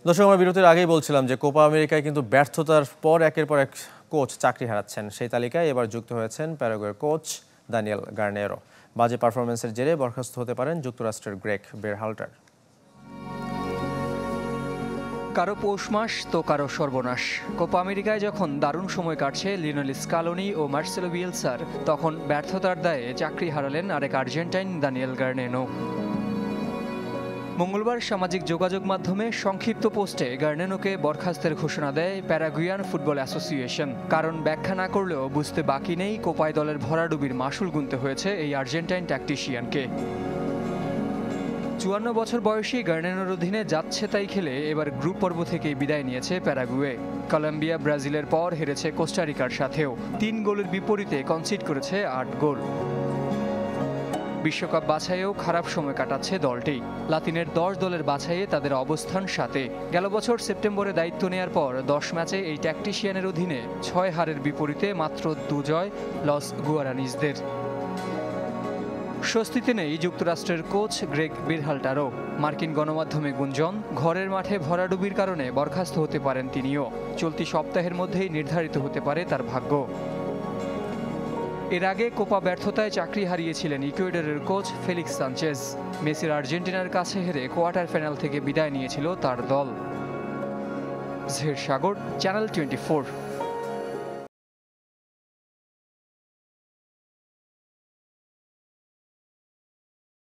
দর্শক, আমরা বিরতির আগেই বলছিলাম যে কোপা আমেরিকায় কিন্তু ব্যর্থতার পর একের পর এক কোচ চাকরি হারাচ্ছেন। সেই তালিকায় এবার যুক্ত হয়েছেন প্যারাগুয়ের কোচ দানিয়েল গার্নেরো। বাজে পারফরমেন্সের জেরে বরখাস্ত হতে পারেন যুক্তরাষ্ট্রের গ্রেগ বেরহাল্টার। কারো পৌষ মাস তো কারো সর্বনাশ। কোপা আমেরিকায় যখন দারুণ সময় কাটছে লিওনেল স্কালোনি ও মার্সেলো বিয়েলসার, তখন ব্যর্থতার দায়ে চাকরি হারালেন আরেক আর্জেন্টাইন দানিয়েল গার্নেনো। মঙ্গলবার সামাজিক যোগাযোগ মাধ্যমে সংক্ষিপ্ত পোস্টে গার্নেনোকে বরখাস্তের ঘোষণা দেয় প্যারাগুয়ান ফুটবল অ্যাসোসিয়েশন। কারণ ব্যাখ্যা না করলেও বুঝতে বাকি নেই কোপায় দলের ভরাডুবির মাশুল গুনতে হয়েছে এই আর্জেন্টাইন ট্যাকটিশিয়ানকে। ৫৪ বছর বয়সী গার্নেনোর অধীনে যাচ্ছে তাই খেলে এবার গ্রুপ পর্ব থেকেই বিদায় নিয়েছে প্যারাগুয়ে। কলম্বিয়া, ব্রাজিলের পর হেরেছে কোস্টারিকার সাথেও। ৩ গোলের বিপরীতে কনসিড করেছে ৮ গোল। বিশ্বকাপ বাছাইয়েও খারাপ সময় কাটাচ্ছে দলটি। লাতিনের ১০ দলের বাছাইয়ে তাদের অবস্থান ৭-এ। গেল বছর সেপ্টেম্বরে দায়িত্ব নেয়ার পর ১০ ম্যাচে এই ট্যাকটিশিয়ানের অধীনে ৬ হারের বিপরীতে মাত্র ২ জয় লস গুয়ারানিজদের। স্বস্তিতে নেই যুক্তরাষ্ট্রের কোচ গ্রেগ বেরহাল্টারও। মার্কিন গণমাধ্যমে গুঞ্জন, ঘরের মাঠে ভরাডুবির কারণে বরখাস্ত হতে পারেন তিনিও। চলতি সপ্তাহের মধ্যেই নির্ধারিত হতে পারে তার ভাগ্য। এর আগে কোপা ব্যর্থতায় চাকরি হারিয়েছিলেন ইকুয়েডরের কোচ ফেলিক্স সানচেজ। মেসির আর্জেন্টিনার কাছে হেরে কোয়ার্টার ফাইনাল থেকে বিদায় নিয়েছিল তার দল। জহির সাগর, চ্যানেল 24।